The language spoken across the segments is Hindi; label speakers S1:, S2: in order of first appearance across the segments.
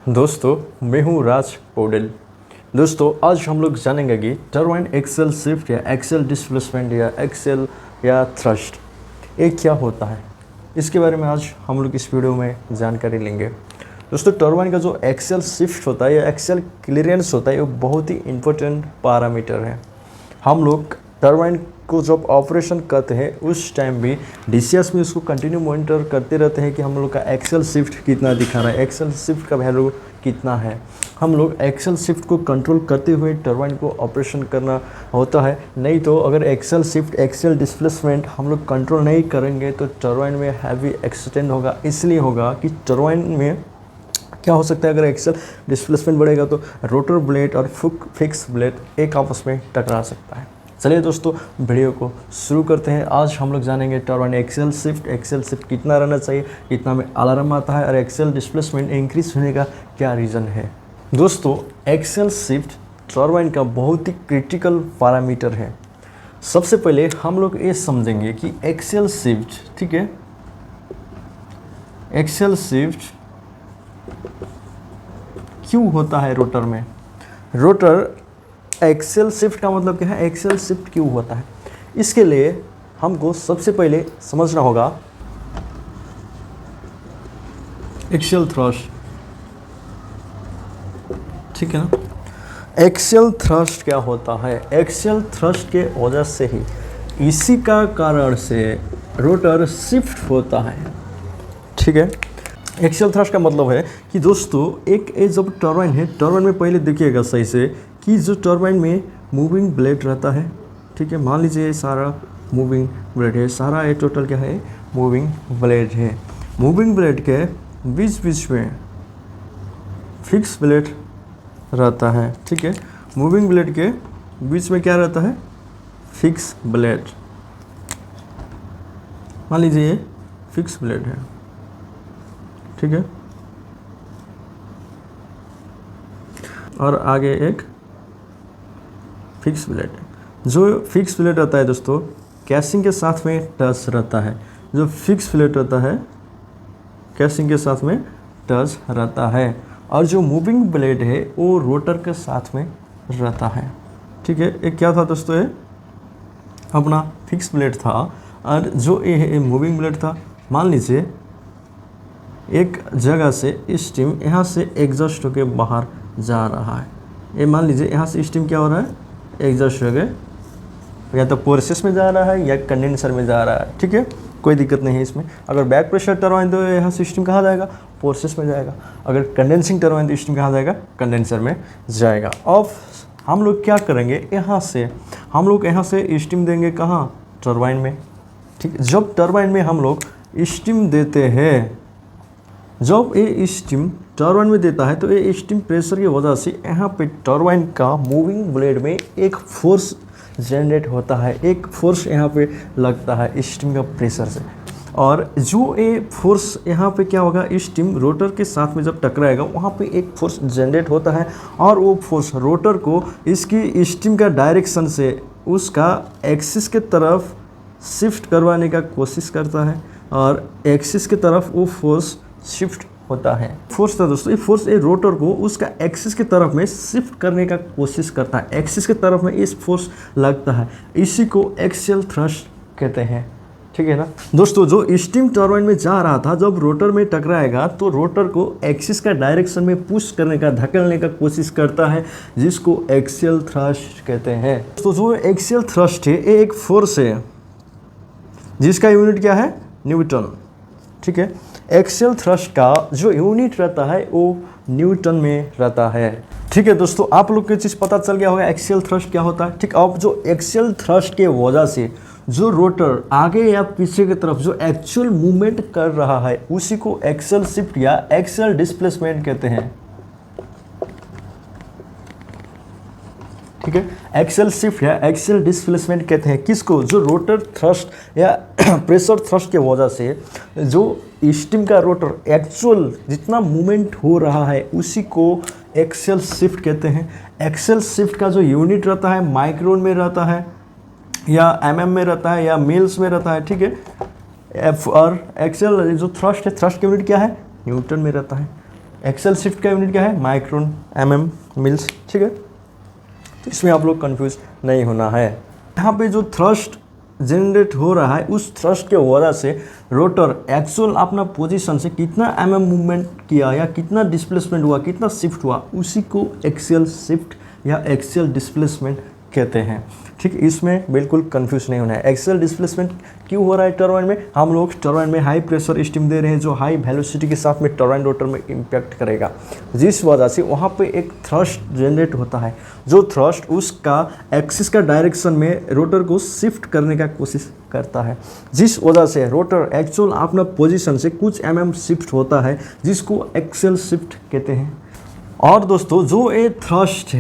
S1: दोस्तों मैं हूँ राज पौडेल। दोस्तों आज हम लोग जानेंगे कि टरबाइन एक्सेल शिफ्ट या एक्सेल डिस्प्लेसमेंट या एक्सेल या थ्रस्ट ये क्या होता है, इसके बारे में आज हम लोग इस वीडियो में जानकारी लेंगे। दोस्तों टरबाइन का जो एक्सेल शिफ्ट होता है या एक्सेल क्लियरेंस होता है वो बहुत ही इम्पोर्टेंट पैरामीटर है। हम लोग टरबाइन को जब ऑपरेशन करते हैं उस टाइम भी डीसीएस में उसको कंटिन्यू मॉनिटर करते रहते हैं कि हम लोग का एक्सेल शिफ्ट कितना दिखा रहा है, एक्सेल शिफ्ट का वैल्यू कितना है। हम लोग एक्सेल शिफ्ट को कंट्रोल करते हुए टरबाइन को ऑपरेशन करना होता है। नहीं तो अगर एक्सेल शिफ्ट एक्सेल डिस्प्लेसमेंट हम लोग कंट्रोल नहीं करेंगे तो टरबाइन में हैवी एक्सीडेंट होगा। इसलिए होगा कि टरबाइन में क्या हो सकता है, अगर एक्सेल डिस्प्लेसमेंट बढ़ेगा तो रोटर ब्लेड और फिक्स ब्लेड एक आपस में टकरा सकता है। चलिए दोस्तों वीडियो को शुरू करते हैं। आज हम लोग जानेंगे टरबाइन एक्सेल शिफ्ट कितना रहना चाहिए, कितना में अलार्म आता है और एक्सेल डिस्प्लेसमेंट इंक्रीज होने का क्या रीज़न है। दोस्तों एक्सेल शिफ्ट टरबाइन का बहुत ही क्रिटिकल पैरामीटर है। सबसे पहले हम लोग ये समझेंगे कि एक्सेल शिफ्ट, ठीक है, एक्सेल शिफ्ट क्यों होता है रोटर में। रोटर एक्सेल शिफ्ट का मतलब क्या है, एक्सेल शिफ्ट क्यों होता है, इसके लिए हमको सबसे पहले समझना होगा एक्सेल थ्रस्ट, ठीक है ना। एक्सेल थ्रस्ट क्या होता है, एक्सेल थ्रस्ट के वजह से ही इसी का कारण से रोटर शिफ्ट होता है, ठीक है। एक्सेल थ्रस्ट का मतलब है कि दोस्तों एक जब टरबाइन है, टरबाइन में पहले देखिएगा सही से कि जो टरबाइन में मूविंग ब्लेड रहता है, ठीक है। मान लीजिए सारा मूविंग ब्लेड है, सारा ये टोटल क्या है, मूविंग ब्लेड है। मूविंग ब्लेड के बीच बीच में फिक्स ब्लेड रहता है, ठीक है। मूविंग ब्लेड के बीच में क्या रहता है, फिक्स ब्लेड। मान लीजिए ये फिक्स ब्लेड है, ठीक है, और आगे एक फिक्स ब्लेड है। जो फिक्स ब्लेड रहता है दोस्तों कैसिंग के साथ में टच रहता है। जो फिक्स ब्लेड रहता है कैसिंग के साथ में टच रहता है, और जो मूविंग ब्लेड है वो रोटर के साथ में रहता है, ठीक है। एक क्या था दोस्तों, ये अपना फिक्स ब्लेड था, और जो ये मूविंग ब्लेड था। मान लीजिए एक जगह से स्टीम यहाँ से एग्जॉस्ट होके बाहर जा रहा है। ये मान लीजिए यहाँ से स्टीम क्या हो रहा है, एग्जॉस्ट होके या तो प्रोसेस में जा रहा है या कंडेंसर में जा रहा है, ठीक है। कोई दिक्कत नहीं है इसमें। अगर बैक प्रेशर टरबाइन तो यहाँ से स्टीम कहाँ जाएगा, प्रोसेस में जाएगा। अगर कंडेंसिंग टरबाइन तो स्टीम कहाँ जाएगा, कंडेंसर में जाएगा। अब हम लोग क्या करेंगे, यहाँ से हम लोग यहाँ से स्टीम देंगे कहाँ, टरबाइन में, ठीक। जब टरबाइन में हम लोग स्टीम देते हैं, जब ये स्टीम टरबाइन में देता है तो ये स्टीम प्रेशर की वजह से यहाँ पे टरबाइन का मूविंग ब्लेड में एक फोर्स जनरेट होता है, एक फोर्स यहाँ पे लगता है स्टीम का प्रेशर से। और जो ये फोर्स यहाँ पे क्या होगा, स्टीम रोटर के साथ में जब टकराएगा वहाँ पे एक फोर्स जनरेट होता है, और वो फोर्स रोटर को इसकी स्टीम का डायरेक्शन से उसका एक्सिस के तरफ शिफ्ट करवाने का कोशिश करता है, और एक्सिस के तरफ वो फोर्स शिफ्ट होता है। फोर्स था दोस्तों, ये फोर्स ये रोटर को उसका एक्सिस की तरफ में शिफ्ट करने का कोशिश करता है। एक्सिस की तरफ में इस फोर्स लगता है, इसी को एक्सेल थ्रस्ट कहते हैं, ठीक है ना। दोस्तों जो स्टीम टरबाइन में जा रहा था जब रोटर में टकराएगा तो रोटर को एक्सिस का डायरेक्शन में पुश करने का, धकेलने का कोशिश करता है, जिसको एक्सेल थ्रस्ट कहते हैं। तो जो एक्सेल थ्रस्ट है ये एक फोर्स है जिसका यूनिट क्या है, न्यूटन, ठीक है। एक्सेल थ्रस्ट का जो यूनिट रहता है वो न्यूटन में रहता है, ठीक है। दोस्तों आप लोग को चीज़ पता चल गया होगा एक्सेल थ्रस्ट क्या होता है, ठीक। अब जो एक्सेल थ्रस्ट के वजह से जो रोटर आगे या पीछे की तरफ जो एक्चुअल मूवमेंट कर रहा है उसी को एक्सेल शिफ्ट या एक्सेल डिस्प्लेसमेंट कहते हैं, ठीक है। एक्सेल शिफ्ट या एक्सेल डिस्प्लेसमेंट कहते हैं किसको, जो रोटर थ्रस्ट या प्रेशर थ्रस्ट के वजह से जो स्टीम का रोटर एक्चुअल जितना मूवमेंट हो रहा है उसी को एक्सेल शिफ्ट कहते हैं। एक्सेल शिफ्ट का जो यूनिट रहता है माइक्रोन में रहता है या एमएम में रहता है या मील्स में रहता है, ठीक है। और एक्सेल जो थ्रस्ट है, थ्रस्ट का यूनिट क्या है, न्यूटन में रहता है। एक्सेल शिफ्ट का यूनिट क्या है, माइक्रोन, एमएम, मिल्स, ठीक है। तो इसमें आप लोग कंफ्यूज नहीं होना है। यहाँ पे जो थ्रस्ट जनरेट हो रहा है उस थ्रस्ट के वजह से रोटर एक्चुअल अपना पोजीशन से कितना एमएम मूवमेंट किया या कितना डिस्प्लेसमेंट हुआ, कितना शिफ्ट हुआ, उसी को एक्सियल शिफ्ट या एक्सियल डिस्प्लेसमेंट कहते हैं, ठीक। इसमें बिल्कुल कंफ्यूज नहीं होना है। एक्सियल डिस्प्लेसमेंट क्यों हो रहा है टरबाइन में, हम लोग टरबाइन में हाई प्रेशर स्टीम दे रहे हैं जो हाई वेलोसिटी के साथ में टरबाइन रोटर में इम्पैक्ट करेगा, जिस वजह से वहाँ पे एक थ्रस्ट जनरेट होता है, जो थ्रस्ट उसका एक्सिस का डायरेक्शन में रोटर को शिफ्ट करने का कोशिश करता है, जिस वजह से रोटर एक्चुअल अपना पोजीशन से कुछ एमएम शिफ्ट होता है, जिसको एक्सियल शिफ्ट कहते हैं। और दोस्तों जो ये थ्रस्ट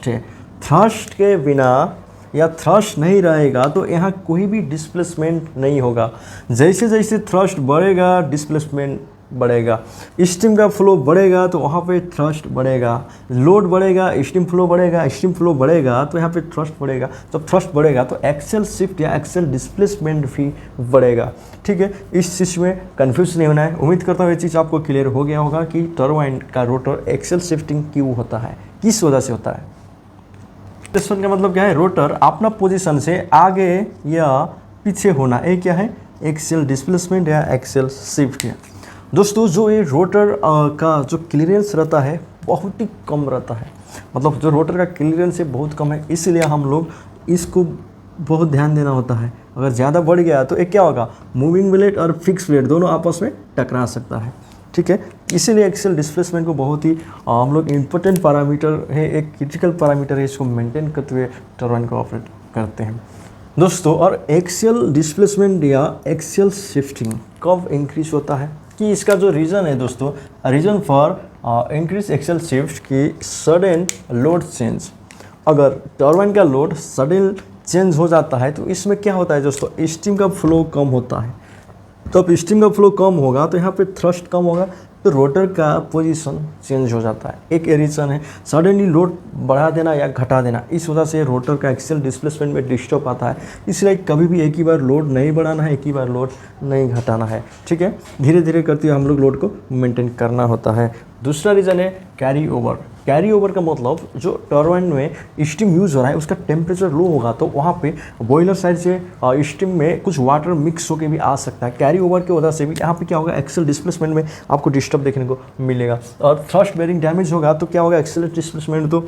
S1: है, थ्रस्ट के बिना या थ्रस्ट नहीं रहेगा तो यहाँ कोई भी डिस्प्लेसमेंट नहीं होगा। जैसे जैसे थ्रस्ट बढ़ेगा डिस्प्लेसमेंट बढ़ेगा, स्टीम का फ्लो बढ़ेगा तो वहाँ पे थ्रस्ट बढ़ेगा, लोड बढ़ेगा स्टीम फ्लो बढ़ेगा, स्टीम फ्लो बढ़ेगा तो यहाँ पे थ्रस्ट बढ़ेगा, जब थ्रस्ट बढ़ेगा तो एक्सेल शिफ्ट या एक्सेल डिस्प्लेसमेंट भी बढ़ेगा, ठीक है। इस चीज़ में कंफ्यूज नहीं होना है। उम्मीद करता हूँ ये चीज़ आपको क्लियर हो गया होगा कि टरबाइन का रोटर एक्सेल शिफ्टिंग क्यों होता है, किस वजह से होता है। डिस्प्लेसमेंट का मतलब क्या है, रोटर अपना पोजीशन से आगे या पीछे होना, ये क्या है, एक्सियल डिस्प्लेसमेंट या एक्सियल शिफ्ट है। दोस्तों जो ये रोटर का जो क्लियरेंस रहता है बहुत ही कम रहता है, मतलब जो रोटर का क्लियरेंस है बहुत कम है, इसलिए हम लोग इसको बहुत ध्यान देना होता है। अगर ज़्यादा बढ़ गया तो एक क्या होगा, मूविंग ब्लेड और फिक्स ब्लेड दोनों आपस में टकरा सकता है, ठीक है। इसीलिए एक्सियल डिस्प्लेसमेंट को बहुत ही हम लोग इम्पोर्टेंट पैरामीटर है, एक क्रिटिकल पैरामीटर है, इसको मेंटेन करते हुए टरबाइन को ऑपरेट करते हैं दोस्तों। और एक्सियल डिस्प्लेसमेंट या एक्सियल शिफ्टिंग कब इंक्रीज होता है, कि इसका जो रीज़न है दोस्तों, reason for increase axial shift की सडन लोड चेंज। अगर टरबाइन का लोड सडन चेंज हो जाता है तो इसमें क्या होता है दोस्तों, स्टीम का फ्लो कम होता है। तब स्टीम का फ्लो कम होगा तो यहाँ पे थ्रस्ट कम होगा तो रोटर का पोजीशन चेंज हो जाता है। एक रीज़न है सडनली लोड बढ़ा देना या घटा देना, इस वजह से रोटर का एक्सियल डिस्प्लेसमेंट में डिस्टर्ब आता है। इसलिए कभी भी एक ही बार लोड नहीं बढ़ाना है, एक ही बार लोड नहीं घटाना है, ठीक है। धीरे धीरे करते हुए हम लोग लोड को मेंटेन करना होता है। दूसरा रीज़न है कैरी ओवर। कैरी ओवर का मतलब जो टरबाइन में स्टीम यूज़ हो रहा है उसका टेम्परेचर लो होगा तो वहाँ पे बॉयलर साइड से स्टीम में कुछ वाटर मिक्स होकर भी आ सकता है। कैरी ओवर की वजह से भी यहाँ पे क्या होगा, एक्सेल डिस्प्लेसमेंट में आपको डिस्टर्ब देखने को मिलेगा। और थ्रस्ट बेरिंग डैमेज होगा तो क्या होगा, एक्सेल डिस्प्लेसमेंट तो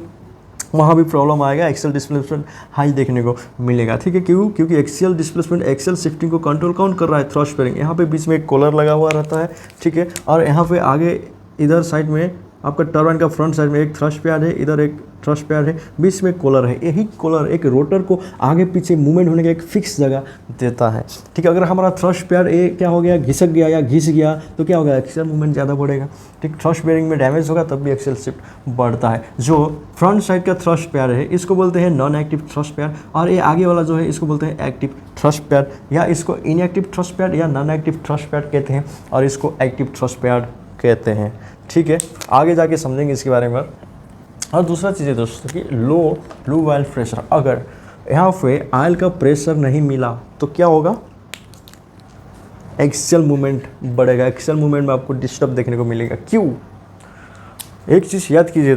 S1: वहाँ भी प्रॉब्लम आएगा, एक्सेल डिस्प्लेसमेंट हाई देखने को मिलेगा, ठीक है। क्यों, क्योंकि एक्सेल डिस्प्लेसमेंट एक्सेल शिफ्टिंग को कंट्रोल कौन कर रहा है, थ्रस्ट बेरिंग। यहाँ पे बीच में एक कॉलर लगा हुआ रहता है, ठीक है। और यहाँ पे आगे इधर साइड में आपका टरबाइन का फ्रंट साइड में एक थ्रस्ट पैड है, इधर एक थ्रस्ट पैड है, बीच में कॉलर है। यही कॉलर एक रोटर को आगे पीछे मूवमेंट होने का एक फिक्स जगह देता है, ठीक है। अगर हमारा थ्रस्ट पैड ये क्या हो गया, घिसक गया या घिस गया तो क्या होगा, एक्सेल मूवमेंट ज़्यादा बढ़ेगा, ठीक। थ्रस्ट बेरिंग में डैमेज होगा तब भी एक्सेल शिफ्ट बढ़ता है। जो फ्रंट साइड का थ्रस्ट पैड है इसको बोलते हैं नॉन एक्टिव थ्रस्ट पैड, और ये आगे वाला जो है इसको बोलते हैं एक्टिव थ्रस्ट पैड, या इसको इनएक्टिव थ्रस्ट पैड या नॉन एक्टिव थ्रस्ट पैड कहते हैं, और इसको एक्टिव थ्रस्ट पैड कहते हैं, ठीक है। आगे जाके समझेंगे इसके बारे में। और दूसरा चीज़ है दोस्तों कि लो ऑयल प्रेशर। अगर यहाँ पे ऑयल का प्रेशर नहीं मिला तो क्या होगा, एक्सियल मूवमेंट बढ़ेगा। एक्सियल मूवमेंट में आपको डिस्टर्ब देखने को मिलेगा। क्यों, एक चीज़ याद कीजिए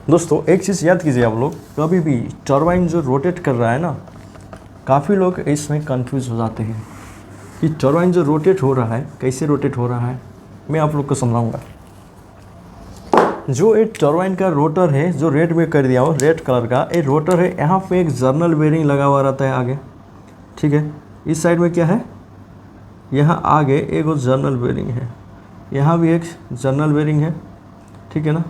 S1: दोस्तों एक चीज़ याद कीजिए आप लोग, कभी भी टरबाइन जो रोटेट कर रहा है ना, काफ़ी लोग इसमें कंफ्यूज हो जाते हैं कि टरबाइन जो रोटेट हो रहा है कैसे रोटेट हो रहा है। मैं आप लोग को समझाऊंगा। जो एक टरबाइन का रोटर है, जो रेड में कर दिया हो, रेड कलर का ये रोटर है, यहाँ पे एक जर्नल बेरिंग लगा हुआ रहता है आगे, ठीक है। इस साइड में क्या है, यहाँ आगे एक जर्नल बेरिंग है, यहाँ भी एक जर्नल बेरिंग है, ठीक है ना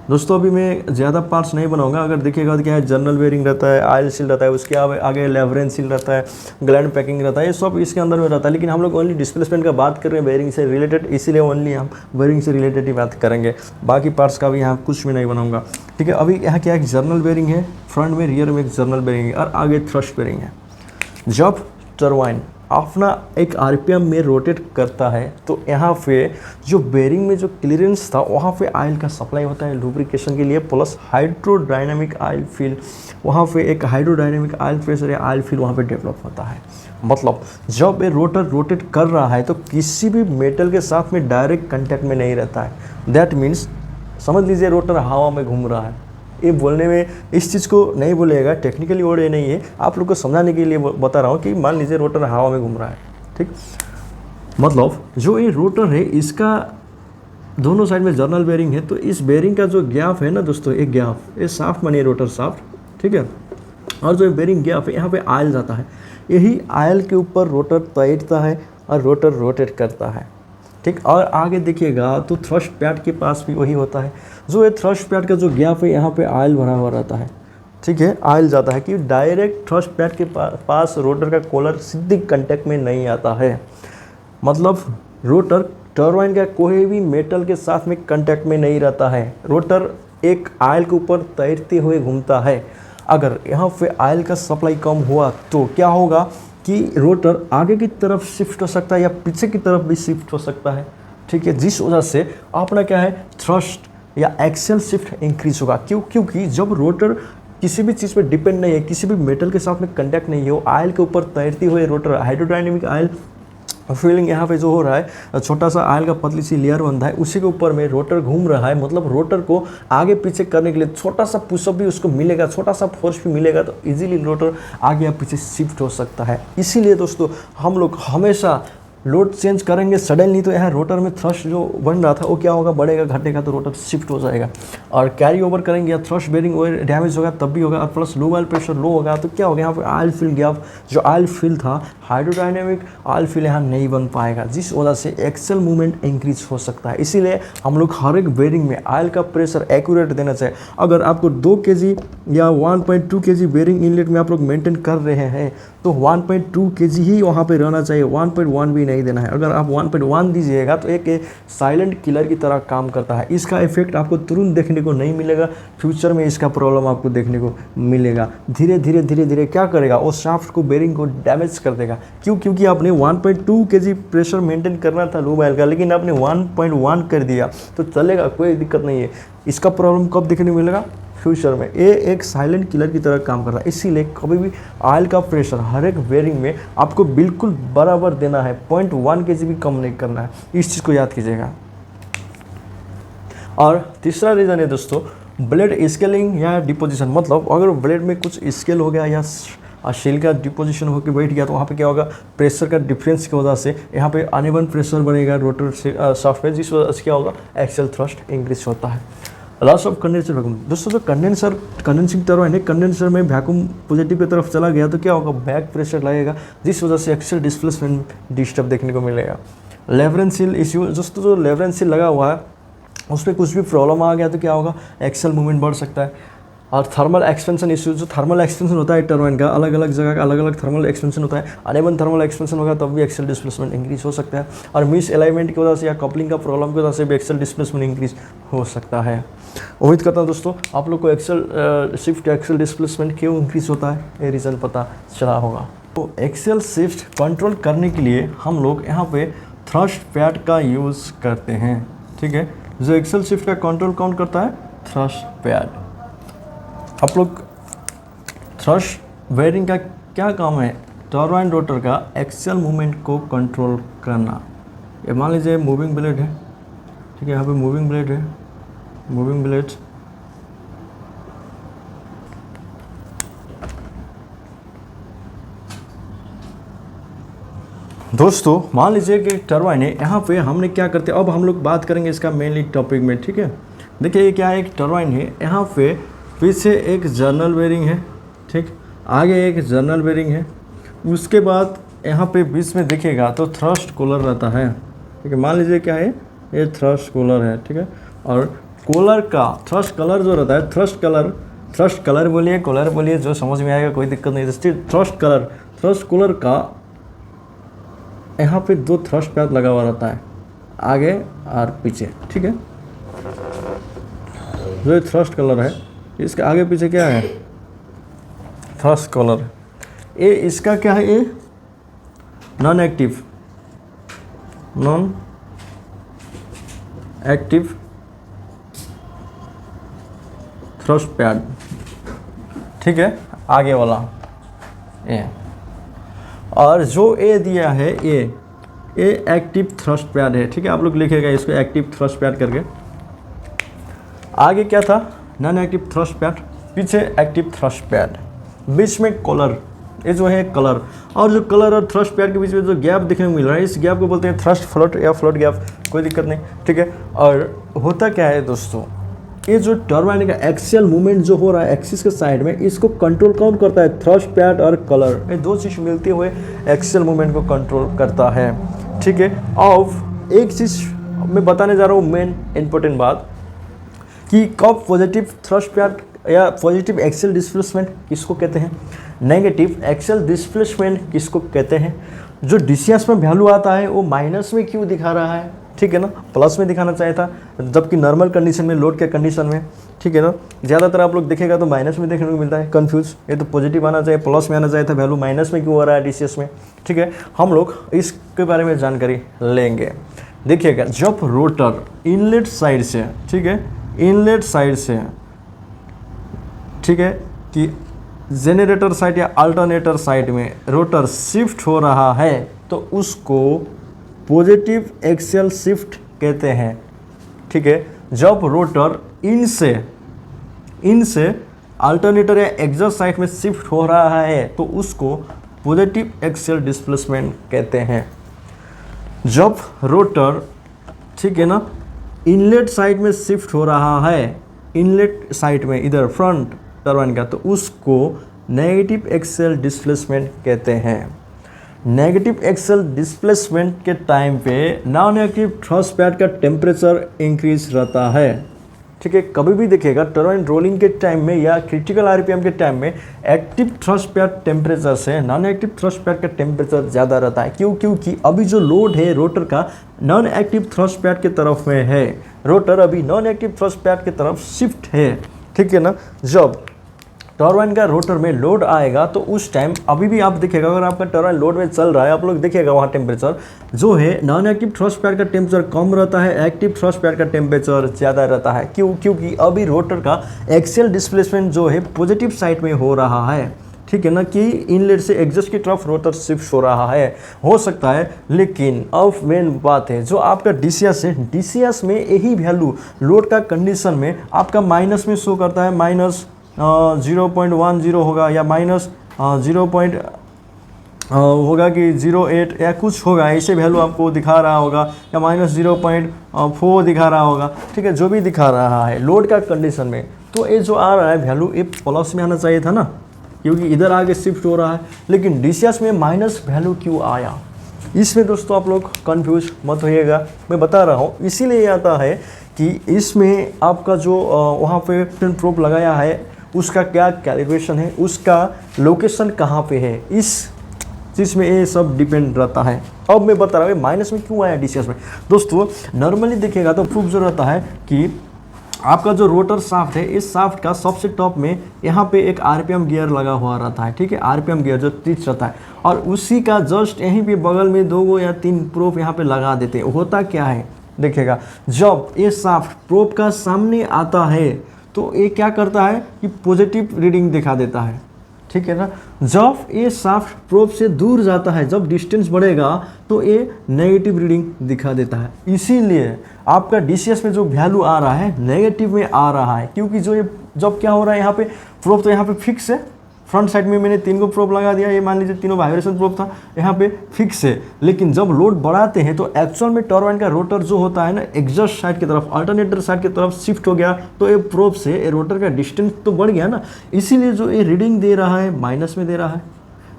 S1: दोस्तों। अभी मैं ज़्यादा पार्ट्स नहीं बनाऊंगा। अगर देखिएगा तो क्या है, जर्नल बेरिंग रहता है, ऑयल सील रहता है, उसके आगे लेवरेन सील रहता है, ग्लैंड पैकिंग रहता है, ये सब इसके अंदर में रहता है। लेकिन हम लोग ओनली डिस्प्लेसमेंट का बात कर रहे हैं बेरिंग से रिलेटेड, इसीलिए ओनली हम बेरिंग से रिलेटेड ही बात करेंगे। बाकी पार्ट्स का भी यहाँ कुछ भी नहीं बनाऊँगा, ठीक है। अभी यहाँ क्या एक जर्नल बेरिंग है, फ्रंट में रियर में एक जर्नल बेरिंग है, और आगे थ्रस्ट बेरिंग है। जब टरबाइन अपना एक आरपीएम में रोटेट करता है तो यहाँ पे जो बेरिंग में जो क्लियरेंस था वहाँ पे ऑयल का सप्लाई होता है लुब्रिकेशन के लिए, प्लस हाइड्रोडायनामिक ऑयल फील, वहाँ पे एक हाइड्रोडायनामिक ऑयल प्रेशर या ऑयल फील वहाँ पे डेवलप होता है। मतलब जब ये रोटर रोटेट कर रहा है तो किसी भी मेटल के साथ में डायरेक्ट कांटेक्ट में नहीं रहता है। दैट मीन्स समझ लीजिए रोटर हवा में घूम रहा है। ये बोलने में इस चीज़ को नहीं बोलेगा, टेक्निकली वर्ड ये नहीं है, आप लोग को समझाने के लिए बता रहा हूँ कि मान लीजिए रोटर हवा में घूम रहा है, ठीक। मतलब जो ये रोटर है इसका दोनों साइड में जर्नल बेरिंग है, तो इस बेरिंग का जो गैप है ना दोस्तों, एक गैप, ये साफ्ट मानिए रोटर साफ्ट, ठीक है। और जो बेरिंग गैप है यहाँ पे आयल जाता है, यही आयल के ऊपर रोटर तैरता है और रोटर रोटेट करता है, ठीक। और आगे देखिएगा तो थ्रस्ट पैड के पास भी वही होता है। जो ये थ्रस्ट पैड का जो गैप है यहाँ पे आयल भरा हुआ रहता है, ठीक है। आयल जाता है कि डायरेक्ट थ्रस्ट पैड के पास रोटर का कॉलर सीधे कांटेक्ट में नहीं आता है। मतलब रोटर टरबाइन का कोई भी मेटल के साथ में कांटेक्ट में नहीं रहता है, रोटर एक आयल के ऊपर तैरते हुए घूमता है। अगर यहाँ पे आयल का सप्लाई कम हुआ तो क्या होगा कि रोटर आगे की तरफ शिफ्ट हो सकता है या पीछे की तरफ भी शिफ्ट हो सकता है, ठीक है। जिस वजह से अपना क्या है थ्रस्ट या एक्सेल शिफ्ट इंक्रीज होगा। क्योंकि जब रोटर किसी भी चीज़ पे डिपेंड नहीं है, किसी भी मेटल के साथ में कंडक्ट नहीं है, वो आयल के ऊपर तैरती हुए रोटर हाइड्रोडायनेमिक आयल फीलिंग यहाँ पे जो हो रहा है, छोटा सा आयल का पतली सी लेयर बनता है, उसी के ऊपर में रोटर घूम रहा है। मतलब रोटर को आगे पीछे करने के लिए छोटा सा पुशअप भी उसको मिलेगा, छोटा सा फोर्स भी मिलेगा, तो इजीली रोटर आगे या पीछे शिफ्ट हो सकता है। इसीलिए दोस्तों हम लोग हमेशा लोड चेंज करेंगे सडनली तो यहाँ रोटर में थ्रस्ट जो बन रहा था वो क्या होगा, बढ़ेगा घटेगा तो रोटर शिफ्ट हो जाएगा। और कैरी ओवर करेंगे या थ्रस्ट बेरिंग ओवर डैमेज होगा तब भी होगा, और plus low oil pressure low होगा तो क्या होगा, यहाँ पे ऑयल फील गैप, जो ऑयल फील था हाइड्रोडायनेमिक ऑयल फील यहाँ नहीं बन पाएगा, जिस वजह से एक्सेल मूवमेंट इंक्रीज हो सकता है। इसीलिए हम लोग हर एक बेरिंग में ऑयल का प्रेशर एक्यूरेट देना चाहिए। अगर आपको 2 kg या 1.2 kg बेरिंग इनलेट में आप लोग मेंटेन कर रहे हैं तो 1.2 kg ही वहाँ पे रहना चाहिए, 1.1 भी नहीं देना है। अगर आप 1.1 दीजिएगा तो एक साइलेंट किलर की तरह काम करता है। इसका इफेक्ट आपको तुरंत देखने को नहीं मिलेगा, फ्यूचर में इसका प्रॉब्लम आपको देखने को मिलेगा। धीरे धीरे क्या करेगा, वो शाफ्ट को बेरिंग को डैमेज कर देगा। क्योंकि आपने 1.2 kg प्रेशर मेंटेन करना था लो ऑयल का, लेकिन आपने 1.1 कर दिया तो चलेगा, कोई दिक्कत नहीं है। इसका प्रॉब्लम कब देखने को मिलेगा, फ्यूचर में। ये एक साइलेंट किलर की तरह काम कर रहा है। इसीलिए कभी भी ऑयल का प्रेशर हर एक बेरिंग में आपको बिल्कुल बराबर देना है, 0.1 kg भी कम नहीं करना है, इस चीज़ को याद कीजिएगा। और तीसरा रीज़न है दोस्तों ब्लेड स्केलिंग या डिपोजिशन। मतलब अगर ब्लेड में कुछ स्केल हो गया या शील का डिपोजिशन होकर बैठ गया तो वहाँ पे क्या होगा, प्रेशर का डिफरेंस की वजह से यहाँ पे अनइवन प्रेशर बनेगा रोटर से शाफ्ट में, जिस वजह से क्या होगा, एक्सेल थ्रस्ट इंक्रीज होता है। Loss of condenser vacuum. दोस्तों जो कंडेंसिंग टरबाइन है, कंडेंसर में वैक्यूम पॉजिटिव की तरफ चला गया तो क्या होगा, बैक प्रेशर लगेगा, जिस वजह से एक्सेल डिस्प्लेसमेंट डिस्टर्ब देखने को मिलेगा। लेवरेंस सील इश्यू, दोस्तों जो लेवरेंस सील लगा हुआ है उस पर कुछ भी प्रॉब्लम आ गया तो क्या होगा, एक्सेल मूवमेंट बढ़ सकता है। और थर्मल एक्सपेंशन इश्यू, जो थर्मल एक्सपेंशन होता है टरबाइन का, अलग अलग जगह का अलग अलग थर्मल एक्सपेंशन होता है, अनइवन थर्मल एक्सपेंशन होगा तब भी एक्सेल डिस्प्लेसमेंट इंक्रीज हो सकता है। और मिस अलाइनमेंट की वजह से या कपलिंग का प्रॉब्लम की वजह से भी एक्सेल डिस्प्लेसमेंट इंक्रीज हो सकता है। उम्मीद करता हूँ दोस्तों आप लोग को एक्सेल शिफ्ट एक्सेल डिस्प्लेसमेंट क्यों इंक्रीज होता है ये रीज़न पता चला होगा। तो एक्सेल शिफ्ट कंट्रोल करने के लिए हम लोग यहाँ पे थ्रस्ट पैड का यूज़ करते हैं, ठीक है। जो एक्सेल शिफ्ट का कंट्रोल कौन करता है, थ्रस्ट पैड। आप लोग थ्रस्ट बेरिंग का क्या काम है, टरबाइन रोटर का एक्सेल मूवमेंट को कंट्रोल करना। ये मान लीजिए मूविंग ब्लेड है, ठीक है, यहाँ पे मूविंग ब्लेड है, मूविंग ब्लेड दोस्तों मान लीजिए कि टरबाइन है, यहाँ पे हमने क्या करते हैं, अब हम लोग बात करेंगे इसका मेनली टॉपिक में, ठीक है। देखिए ये क्या है, एक टरबाइन है, यहाँ पे पीछे एक जर्नल बेरिंग है, ठीक, आगे एक जर्नल बेरिंग है, उसके बाद यहाँ पे बीच में देखिएगा तो थ्रस्ट कूलर रहता है, ठीक है। मान लीजिए क्या है, ये थ्रस्ट कूलर है, ठीक है। और कूलर का थ्रस्ट कलर जो रहता है, थ्रस्ट कलर बोलिए, कूलर बोलिए, जो समझ में आएगा कोई दिक्कत नहीं। थ्रस्ट कूलर का यहाँ पे 2 थ्रस्ट पैड लगा हुआ रहता है, आगे और पीछे, ठीक है। जो थ्रस्ट कलर है इसके आगे पीछे क्या है, थ्रस्ट कलर। ये इसका क्या है, ये नॉन एक्टिव थ्रस्ट पैड, ठीक है, आगे वाला ए। और जो ए दिया है ए एक्टिव थ्रस्ट पैड है, ठीक है, आप लोग लिखेगा इसको एक्टिव थ्रस्ट पैड करके। आगे क्या था, नॉन एक्टिव थ्रस्ट पैड, पीछे एक्टिव थ्रस्ट पैड, बीच में कलर, ये जो है कलर। और जो कलर और थ्रस्ट पैड के बीच में जो गैप देखने को मिल रहा है, इस गैप को बोलते हैं थ्रस्ट फ्लोट या फ्लोट गैप, कोई दिक्कत नहीं, ठीक है। और होता क्या है दोस्तों, ये जो टरबाइन का एक्सियल मूवमेंट जो हो रहा है एक्सिस के साइड में, इसको कंट्रोल कौन करता है, थ्रस्ट पैड और कलर, ये दो चीज़ मिलते हुए एक्सियल मूवमेंट को कंट्रोल करता है, ठीक है। अब एक चीज़ मैं बताने जा रहा हूँ, मेन इंपॉर्टेंट बात, कि कब पॉजिटिव थ्रस्ट पैड या पॉजिटिव एक्सियल डिस्प्लेसमेंट किसको कहते हैं, नेगेटिव एक्सियल डिस्प्लेसमेंट किसको कहते हैं। जो डीसीएस में वैल्यू आता है वो माइनस में क्यों दिखा रहा है, ठीक है ना, प्लस में दिखाना चाहिए था, जबकि नॉर्मल कंडीशन में, लोड के कंडीशन में, ठीक है ना, ज़्यादातर आप लोग देखेगा तो माइनस में देखने को मिलता है, कंफ्यूज। ये तो पॉजिटिव आना चाहिए, प्लस में आना चाहिए था, वैल्यू माइनस में क्यों आ रहा है डीसीएस में, ठीक है। हम लोग इसके बारे में जानकारी लेंगे। देखिएगा, जब रोटर इनलेट साइड से, ठीक है, इनलेट साइड से, ठीक है, कि जेनरेटर साइड या अल्टरनेटर साइड में रोटर शिफ्ट हो रहा है तो उसको पॉजिटिव एक्सियल शिफ्ट कहते हैं, ठीक है। जब रोटर इन से अल्टरनेटर या एग्जॉस्ट साइड में शिफ्ट हो रहा है तो उसको पॉजिटिव एक्सियल डिस्प्लेसमेंट कहते हैं। जब रोटर, ठीक है ना, इनलेट साइड में शिफ्ट हो रहा है, इनलेट साइड में इधर फ्रंट टरबाइन का, तो उसको नेगेटिव एक्सियल डिस्प्लेसमेंट कहते हैं। नेगेटिव एक्सियल डिस्प्लेसमेंट के टाइम पे नॉन एक्टिव थ्रस्ट पैड का टेम्परेचर इंक्रीज रहता है, ठीक है। कभी भी देखिएगा टरबाइन रोलिंग के टाइम में या क्रिटिकल आरपीएम के टाइम में एक्टिव थ्रस्ट पैड टेम्परेचर से नॉन एक्टिव थ्रस्ट पैड का टेम्परेचर ज़्यादा रहता है। क्यों, क्योंकि अभी जो लोड है रोटर का नॉन एक्टिव थ्रस्ट पैड की तरफ में है, रोटर अभी नॉन एक्टिव थ्रस्ट पैड की तरफ शिफ्ट है, ठीक है ना। जब टरबाइन का रोटर में लोड आएगा तो उस टाइम अभी भी आप देखिएगा, अगर आपका टरबाइन लोड में चल रहा है, आप लोग देखिएगा वहाँ टेम्परेचर जो है नॉन एक्टिव थ्रस्ट पैड का टेम्परेचर कम रहता है, एक्टिव थ्रस्ट पैड का टेम्परेचर ज़्यादा रहता है। क्यों, क्योंकि अभी रोटर का एक्सियल डिस्प्लेसमेंट जो है पॉजिटिव साइड में हो रहा है, ठीक है ना, कि इनलेट से एग्जॉस्ट की तरफ रोटर शिफ्ट हो रहा है, हो सकता है। लेकिन अब मेन बात है, जो आपका डीसीएस है, डीसीएस में यही वैल्यू लोड का कंडीशन में आपका माइनस में शो करता है, माइनस 0.10 होगा या माइनस 0. होगा कि 0.8 या कुछ होगा, ऐसे वैल्यू आपको दिखा रहा होगा, या माइनस 0.4 दिखा रहा होगा, ठीक है, जो भी दिखा रहा है लोड का कंडीशन में। तो ये जो आ रहा है वैल्यू, ये प्लस में आना चाहिए था ना, क्योंकि इधर आगे शिफ्ट हो रहा है। लेकिन डीसीएस में माइनस वैल्यू क्यों आया, इसमें दोस्तों आप लोग कंफ्यूज मत होइएगा, मैं बता रहा हूँ। इसीलिए आता है कि इसमें आपका जो वहाँ पे प्रोब लगाया है उसका क्या कैलिब्रेशन है, उसका लोकेशन कहाँ पे है, इस चीज़ में ये सब डिपेंड रहता है। अब मैं बता रहा हूँ माइनस में क्यों आया डीसीएस में। दोस्तों नॉर्मली देखिएगा तो प्रूफ जो रहता है कि आपका जो रोटर शाफ्ट है, इस शाफ्ट का सबसे टॉप में यहाँ पे एक आरपीएम गियर लगा हुआ रहता है, ठीक है, आरपीएम गियर जो तीस रहता है, और उसी का जस्ट यहीं पे बगल में 2 या 3 प्रोब यहाँ पे लगा देते हैं। होता क्या है देखिएगा, जब ये शाफ्ट प्रोब का सामने आता है तो ये क्या करता है कि पॉजिटिव रीडिंग दिखा देता है, ठीक है ना। जब ये शाफ्ट प्रोब से दूर जाता है, जब डिस्टेंस बढ़ेगा तो ये नेगेटिव रीडिंग दिखा देता है। इसीलिए आपका डीसीएस में जो वैल्यू आ रहा है नेगेटिव में आ रहा है, क्योंकि जो ये जब क्या हो रहा है यहाँ पे प्रोब तो यहाँ पे फिक्स है, फ्रंट साइड में मैंने 3 को प्रोब लगा दिया, ये मान लीजिए तीनों वाइब्रेशन प्रोब था, यहाँ पे फिक्स है। लेकिन जब लोड बढ़ाते हैं तो एक्चुअल में टरबाइन का रोटर जो होता है ना, एग्जॉस्ट साइड की तरफ, अल्टरनेटर साइड की तरफ शिफ्ट हो गया, तो ये प्रोब से ये रोटर का डिस्टेंस तो बढ़ गया ना, इसीलिए जो ये रीडिंग दे रहा है माइनस में दे रहा है।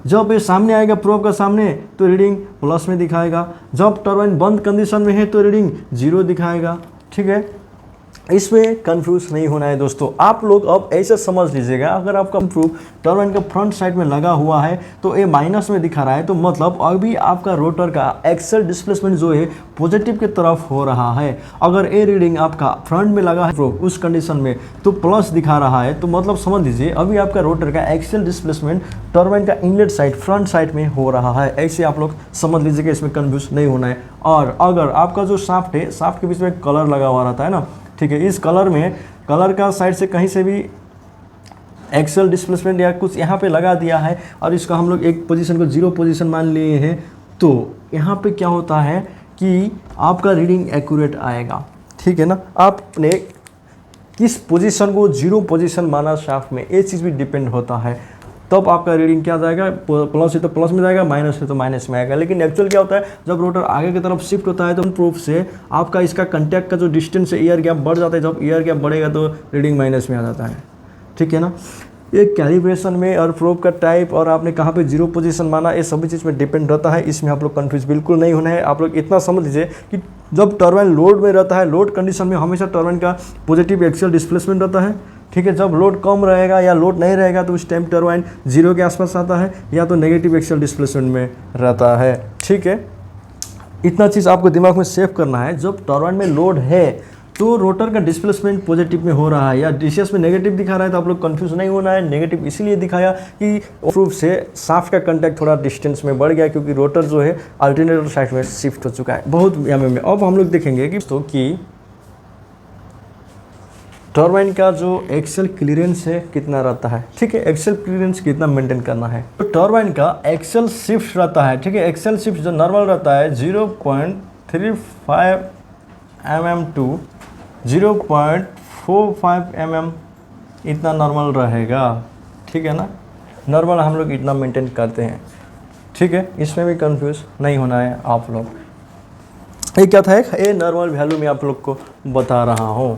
S1: जब ये सामने आएगा प्रोब का सामने तो रीडिंग प्लस में दिखाएगा, जब टरबाइन बंद कंडीशन में है तो रीडिंग 0 दिखाएगा, ठीक है। इसमें कंफ्यूज नहीं होना है दोस्तों। आप लोग अब ऐसा समझ लीजिएगा, अगर आपका प्रूफ टर्बाइन का फ्रंट साइड में लगा हुआ है तो ये माइनस में दिखा रहा है, तो मतलब अभी आपका रोटर का एक्सेल डिस्प्लेसमेंट जो है पॉजिटिव की तरफ हो रहा है। अगर ये रीडिंग आपका फ्रंट में लगा है प्रूफ उस कंडीशन में तो प्लस दिखा रहा है, तो मतलब समझ लीजिए अभी आपका रोटर का एक्सेल डिस्प्लेसमेंट टर्बाइन का इनलेट साइड फ्रंट साइड में हो रहा है। ऐसे आप लोग समझ लीजिएगा, इसमें कंफ्यूज नहीं होना है। और अगर आपका जो शाफ्ट है, शाफ्ट के बीच में कलर लगा हुआ रहता है ना, ठीक है, इस कलर में कलर का साइड से कहीं से भी एक्सेल डिस्प्लेसमेंट या कुछ यहाँ पे लगा दिया है और इसका हम लोग एक पोजीशन को 0 पोजीशन मान लिए हैं, तो यहाँ पे क्या होता है कि आपका रीडिंग एक्यूरेट आएगा। ठीक है ना, आपने किस पोजीशन को 0 पोजीशन माना शाफ्ट में, ये चीज़ भी डिपेंड होता है। तब आपका रीडिंग क्या जाएगा, प्लस है तो प्लस में जाएगा, माइनस है तो माइनस में आएगा। लेकिन एक्चुअल क्या होता है, जब रोटर आगे की तरफ शिफ्ट होता है तो प्रूफ से आपका इसका कंटैक्ट का जो डिस्टेंस है, एयर गैप बढ़ जाता है। जब एयर गैप बढ़ेगा तो रीडिंग माइनस में आ जाता है। ठीक है ना, ये कैलिब्रेशन में और प्रूफ का टाइप और आपने कहाँ पे 0 पोजीशन माना, ये सभी चीज़ में डिपेंड रहता है। इसमें आप लोग कंफ्यूज बिल्कुल नहीं होना है। आप लोग इतना समझ लीजिए कि जब टर्बाइन लोड में रहता है, लोड कंडीशन में हमेशा टर्बाइन का पॉजिटिव एक्सियल डिस्प्लेसमेंट रहता है। ठीक है, जब लोड कम रहेगा या लोड नहीं रहेगा तो उस टाइम टर्बाइन 0 के आसपास आता है या तो नेगेटिव एक्सियल डिस्प्लेसमेंट में रहता है। ठीक है, इतना चीज़ आपको दिमाग में सेव करना है। जब टर्बाइन में लोड है तो रोटर का डिस्प्लेसमेंट पॉजिटिव में हो रहा है या डीसीएस में नेगेटिव दिखा रहा है, तो आप लोग कंफ्यूज नहीं होना है। नेगेटिव इसीलिए दिखाया कि प्रूफ से शाफ्ट का कंटैक्ट थोड़ा डिस्टेंस में बढ़ गया, क्योंकि रोटर जो है अल्टरनेटर साइड में शिफ्ट हो चुका है बहुत एमएम में। अब हम लोग देखेंगे कि टर्बाइन का जो एक्सेल क्लीयरेंस है कितना रहता है। ठीक है, एक्सेल क्लीयरेंस कितना मेंटेन करना है। तो टर्बाइन का एक्सेल शिफ्ट रहता है। ठीक है, एक्सेल शिफ्ट जो नॉर्मल रहता है 0.35 mm टू 0.45 mm, इतना नॉर्मल रहेगा। ठीक है ना, नॉर्मल हम लोग इतना मेंटेन करते हैं। ठीक है, इसमें भी कंफ्यूज नहीं होना है आप लोग। ये क्या था, ये नॉर्मल वैल्यू में आप लोग को बता रहा हूँ।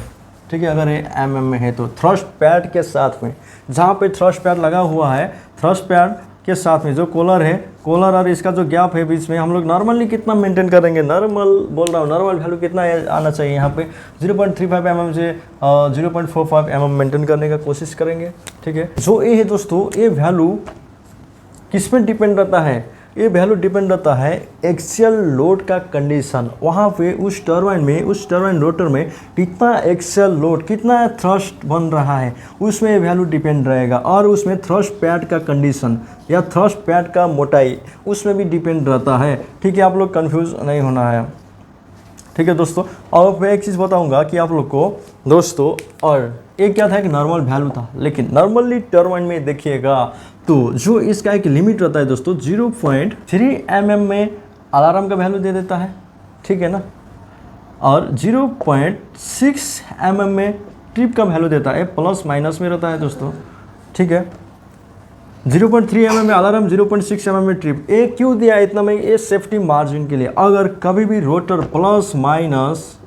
S1: ठीक है, अगर ये एमएम में है तो थ्रस्ट पैड के साथ में, जहाँ पे थ्रस्ट पैड लगा हुआ है, थ्रस्ट पैड के साथ में जो कॉलर है, कॉलर और इसका जो गैप है बीच में, हम लोग नॉर्मली कितना मेंटेन करेंगे, नॉर्मल बोल रहा हूँ, नॉर्मल वैल्यू कितना आना चाहिए यहाँ पे 0.35 mm से 0.45 mm मेंटेन करने का कोशिश करेंगे। ठीक है, जो ये है दोस्तों, ये वैल्यू किस पे डिपेंड रहता है, ये वैल्यू डिपेंड रहता है एक्सियल लोड का कंडीशन। वहाँ पे उस टर्बाइन में, उस टर्बाइन रोटर में कितना एक्सियल लोड, कितना थ्रस्ट बन रहा है, उसमें ये वैल्यू डिपेंड रहेगा। और उसमें थ्रस्ट पैड का कंडीशन या थ्रस्ट पैड का मोटाई, उसमें भी डिपेंड रहता है। ठीक है, आप लोग कंफ्यूज नहीं होना है। ठीक है दोस्तों, और मैं एक चीज़ बताऊंगा कि आप लोग को दोस्तों, और एक क्या था, एक नॉर्मल वैल्यू था, लेकिन नॉर्मली टर्बाइन में देखिएगा तो जो इसका एक लिमिट रहता है दोस्तों 0.3 mm में अलार्म का वैल्यू दे देता है। ठीक है ना, और 0.6 mm में ट्रिप का वैल्यू देता है, प्लस माइनस में रहता है दोस्तों। ठीक है, 0.3 mm में अलार्म, 0.6 mm में ट्रिप। ये क्यों दिया इतना में, ये सेफ्टी मार्जिन के लिए। अगर कभी भी रोटर प्लस माइनस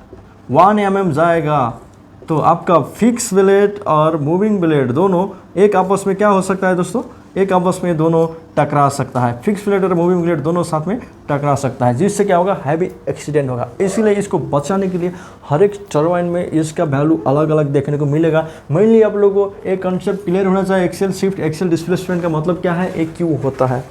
S1: 1 mm जाएगा तो आपका फिक्स ब्लेड और मूविंग ब्लेड दोनों एक आपस में क्या हो सकता है दोस्तों, एक आपस में दोनों टकरा सकता है। फिक्स ब्लेड और मूविंग ब्लेड दोनों साथ में टकरा सकता है, जिससे क्या होगा, हैवी एक्सीडेंट होगा। इसीलिए इसको बचाने के लिए हर एक टर्बाइन में इसका वैल्यू अलग अलग देखने को मिलेगा। मेनली आप लोगों को एक कंसेप्ट क्लियर होना चाहिए, एक्सेल शिफ्ट, एक्सेल डिस्प्लेसमेंट का मतलब क्या है, एक क्यों होता है।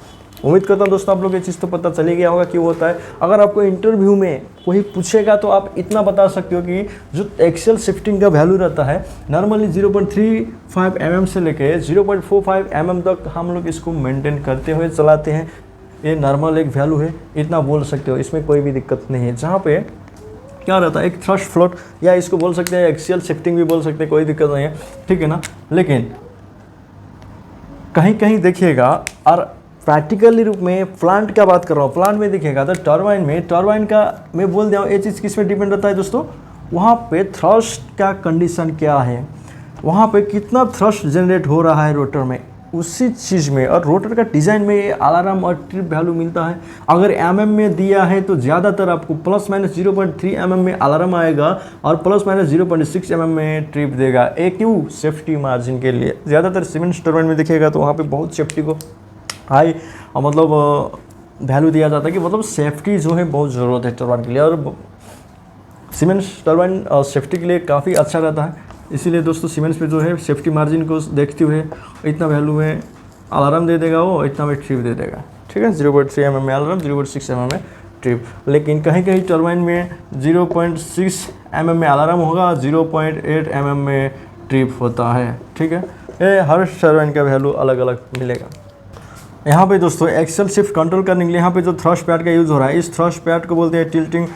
S1: उम्मीद करता हूँ दोस्तों आप लोग ये चीज़ तो पता चली गया होगा क्यों होता है। अगर आपको इंटरव्यू में कोई पूछेगा तो आप इतना बता सकते हो कि जो एक्सेल शिफ्टिंग का वैल्यू रहता है नॉर्मली 0.35 mm से लेके 0.45 mm तक हम लोग इसको मेंटेन करते हुए चलाते हैं। ये नॉर्मल एक वैल्यू है, इतना बोल सकते हो, इसमें कोई भी दिक्कत नहीं है। जहाँ पे क्या रहता है, एक थ्रस्ट फ्लोट या इसको बोल सकते हैं एक्सियल शिफ्टिंग भी बोल सकते हैं, कोई दिक्कत नहीं है। ठीक है ना, लेकिन कहीं कहीं देखिएगा, और प्रैक्टिकली रूप में प्लांट का बात कर रहा हूँ, प्लांट में दिखेगा तो टर्बाइन में, टर्बाइन का मैं बोल दिया हूँ, ये चीज़ किस में डिपेंड रहता है दोस्तों, वहाँ पे थ्रस्ट का कंडीशन क्या है, वहाँ पे कितना थ्रस्ट जनरेट हो रहा है रोटर में, उसी चीज़ में। और रोटर का डिज़ाइन में अलार्म और ट्रिप वैल्यू मिलता है। अगर mm में दिया है तो ज़्यादातर आपको प्लस माइनस 0.3 mm में अलार्म आएगा और प्लस माइनस 0.6 mm में ट्रिप देगा। ए क्यों, सेफ्टी मार्जिन के लिए। ज़्यादातर सीमेंट टर्बाइन में दिखेगा तो वहाँ पे बहुत सेफ्टी को हाई मतलब वैल्यू दिया जाता है कि मतलब सेफ्टी जो है बहुत ज़रूरत है टर्बाइन के लिए। और सीमेंस टर्बाइन सेफ्टी के लिए काफ़ी अच्छा रहता है, इसीलिए दोस्तों सीमेंस पे जो है सेफ्टी मार्जिन को देखते हुए इतना वैल्यू में अलार्म दे देगा, वो इतना में ट्रिप दे देगा, ठीक है। 0.3 mm में अलार्म, 0.6 mm में ट्रिप। लेकिन कहीं कहीं टर्बाइन में 0.6 mm में अलार्म होगा, 0.8 mm में ट्रिप होता है, ठीक है। ये हर टर्बाइन का वैल्यू अलग अलग मिलेगा। यहाँ पे दोस्तों एक्सेल शिफ्ट कंट्रोल करने के लिए यहाँ पे जो थ्रस्ट पैड का यूज़ हो रहा है, इस थ्रस्ट पैड को बोलते हैं टिल्टिंग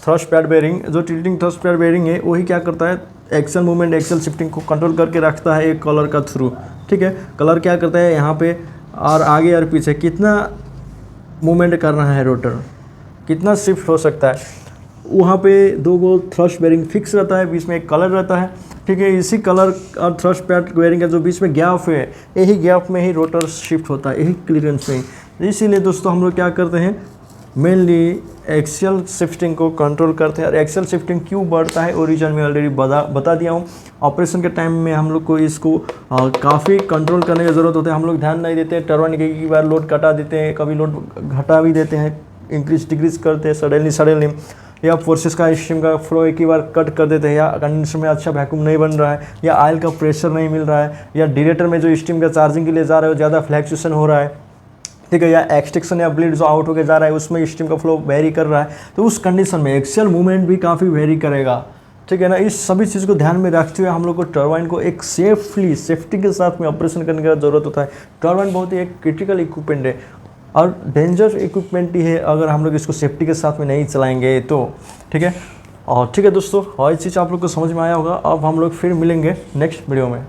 S1: थ्रस्ट पैड बेयरिंग। जो टिल्टिंग थ्रस्ट पैड बेयरिंग है वही क्या करता है, एक्सेल मूवमेंट, एक्सेल शिफ्टिंग को कंट्रोल करके रखता है एक कलर का थ्रू, ठीक है। कलर क्या करता है यहाँ पे और आगे और पीछे कितना मूवमेंट कर रहा है रोटर, कितना शिफ्ट हो सकता है, वहाँ पे दो गो थ्रस्ट बेयरिंग फिक्स रहता है, बीच में एक कलर रहता है, ठीक है। इसी कलर और थ्रस्ट पैड बेयरिंग का जो बीच में गैप है, यही गैप में ही रोटर शिफ्ट होता है, यही क्लियरेंस में। इसीलिए दोस्तों हम लोग क्या करते हैं, मेनली एक्सियल शिफ्टिंग को कंट्रोल करते हैं। और एक्सियल शिफ्टिंग क्यों बढ़ता है ओरिजिन में ऑलरेडी बता दिया हूँ। ऑपरेशन के टाइम में हम लोग को इसको काफ़ी कंट्रोल करने की ज़रूरत होती है। हम लोग ध्यान नहीं देते, टर्बाइन की बार लोड कटा देते हैं, कभी लोड घटा भी देते हैं, इंक्रीज डिक्रीज करते हैं सडनली, या फोर्सेस का स्टीम का फ्लो एक ही बार कट कर देते हैं, या कंडेंसर में अच्छा वैक्यूम नहीं बन रहा है, या ऑयल का प्रेशर नहीं मिल रहा है, या डिरेटर में जो स्टीम का चार्जिंग के लिए जा रहा है वो ज़्यादा फ्लैक्चुएशन हो रहा है, ठीक है, या एक्सट्रैक्शन या ब्लीड जो आउट होकर जा रहा है उसमें स्टीम का फ्लो वेरी कर रहा है, तो उस कंडीशन में एक्सियल मूवमेंट भी काफ़ी वेरी करेगा, ठीक है ना। इस सभी चीज़ को ध्यान में रखते हुए हम लोग को टर्बाइन को एक सेफ्टी के साथ में ऑपरेशन करने की ज़रूरत होता है। टर्बाइन बहुत ही एक क्रिटिकल इक्विपमेंट है और डेंजर इक्विपमेंट ही है अगर हम लोग इसको सेफ्टी के साथ में नहीं चलाएंगे तो, ठीक है। और ठीक है दोस्तों, और ये चीज़ आप लोग को समझ में आया होगा। अब हम लोग फिर मिलेंगे नेक्स्ट वीडियो में।